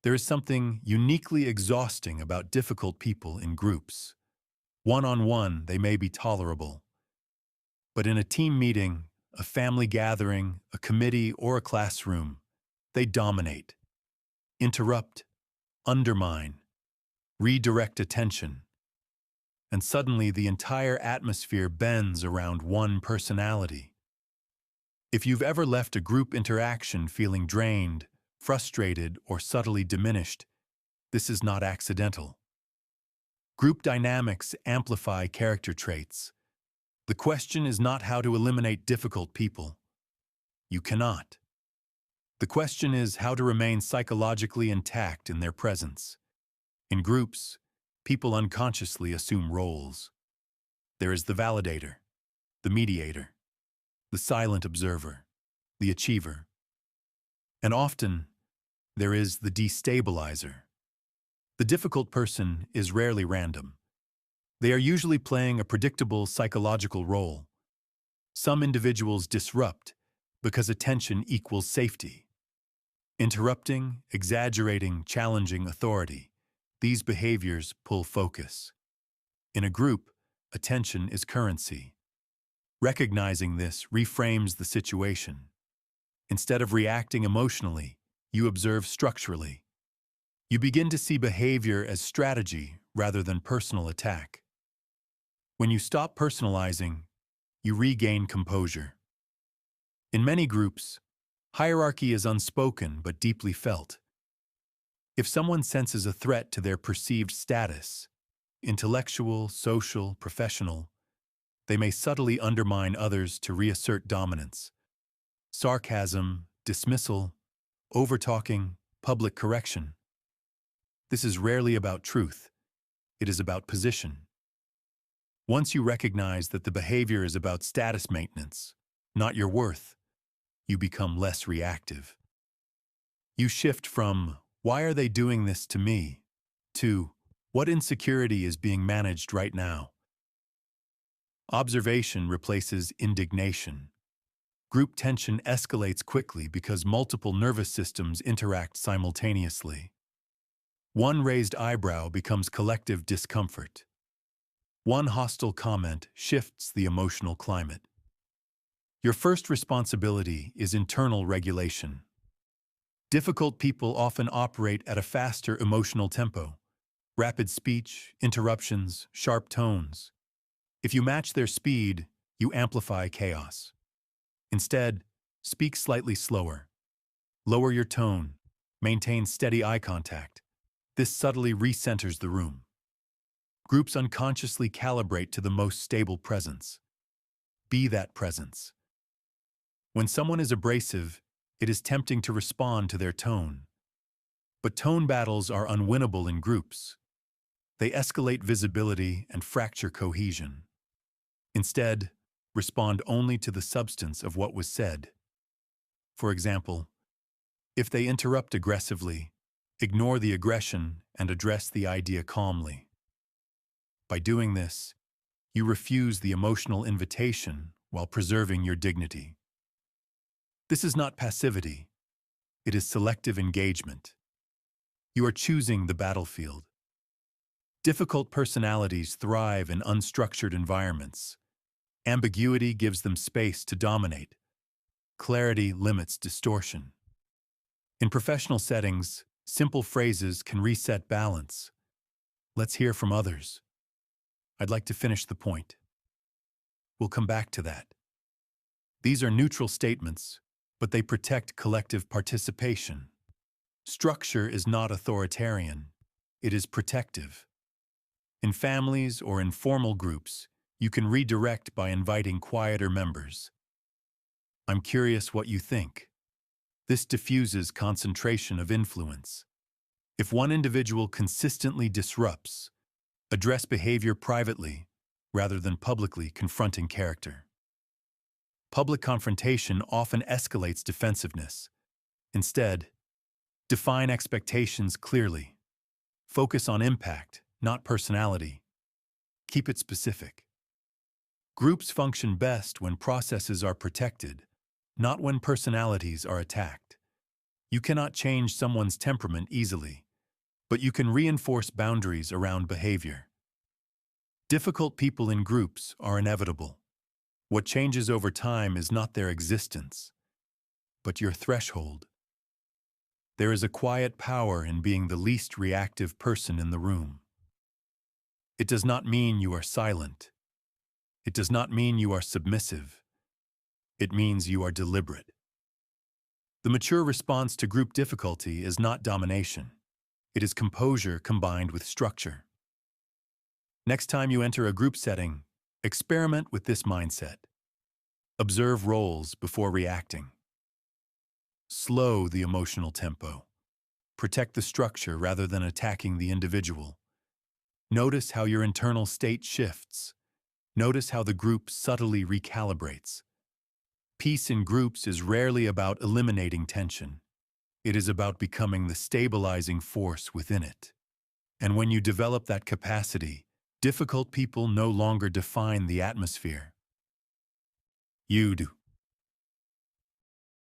There is something uniquely exhausting about difficult people in groups. One-on-one, they may be tolerable. But in a team meeting, a family gathering, a committee, or a classroom, they dominate, interrupt, undermine, redirect attention, and suddenly the entire atmosphere bends around one personality. If you've ever left a group interaction feeling drained, frustrated, or subtly diminished, this is not accidental. Group dynamics amplify character traits. The question is not how to eliminate difficult people. You cannot. The question is how to remain psychologically intact in their presence. In groups, people unconsciously assume roles. There is the validator, the mediator, the silent observer, the achiever. And often, there is the destabilizer. The difficult person is rarely random. They are usually playing a predictable psychological role. Some individuals disrupt because attention equals safety. Interrupting, exaggerating, challenging authority. These behaviors pull focus. In a group, attention is currency. Recognizing this reframes the situation. Instead of reacting emotionally, you observe structurally. You begin to see behavior as strategy rather than personal attack. When you stop personalizing, you regain composure. In many groups, hierarchy is unspoken but deeply felt. If someone senses a threat to their perceived status, intellectual, social, professional, they may subtly undermine others to reassert dominance. Sarcasm, dismissal, overtalking, public correction. This is rarely about truth. It is about position. Once you recognize that the behavior is about status maintenance, not your worth, you become less reactive. You shift from, "Why are they doing this to me?" to, "What insecurity is being managed right now?" Observation replaces indignation. Group tension escalates quickly because multiple nervous systems interact simultaneously. One raised eyebrow becomes collective discomfort. One hostile comment shifts the emotional climate. Your first responsibility is internal regulation. Difficult people often operate at a faster emotional tempo. Rapid speech, interruptions, sharp tones. If you match their speed, you amplify chaos. Instead, speak slightly slower. Lower your tone. Maintain steady eye contact. This subtly recenters the room. Groups unconsciously calibrate to the most stable presence. Be that presence. When someone is abrasive, it is tempting to respond to their tone. But tone battles are unwinnable in groups. They escalate visibility and fracture cohesion. Instead, respond only to the substance of what was said. For example, if they interrupt aggressively, ignore the aggression and address the idea calmly. By doing this, you refuse the emotional invitation while preserving your dignity. This is not passivity. It is selective engagement. You are choosing the battlefield. Difficult personalities thrive in unstructured environments. Ambiguity gives them space to dominate. Clarity limits distortion. In professional settings, simple phrases can reset balance. "Let's hear from others. I'd like to finish the point. We'll come back to that." These are neutral statements, but they protect collective participation. Structure is not authoritarian. It is protective. In families or in formal groups, you can redirect by inviting quieter members. "I'm curious what you think." This diffuses concentration of influence. If one individual consistently disrupts, address behavior privately rather than publicly confronting character. Public confrontation often escalates defensiveness. Instead, define expectations clearly. Focus on impact, not personality. Keep it specific. Groups function best when processes are protected, not when personalities are attacked. You cannot change someone's temperament easily, but you can reinforce boundaries around behavior. Difficult people in groups are inevitable. What changes over time is not their existence, but your threshold. There is a quiet power in being the least reactive person in the room. It does not mean you are silent. It does not mean you are submissive. It means you are deliberate. The mature response to group difficulty is not domination. It is composure combined with structure. Next time you enter a group setting, experiment with this mindset. Observe roles before reacting. Slow the emotional tempo. Protect the structure rather than attacking the individual. Notice how your internal state shifts. Notice how the group subtly recalibrates. Peace in groups is rarely about eliminating tension. It is about becoming the stabilizing force within it. And when you develop that capacity, difficult people no longer define the atmosphere. You do.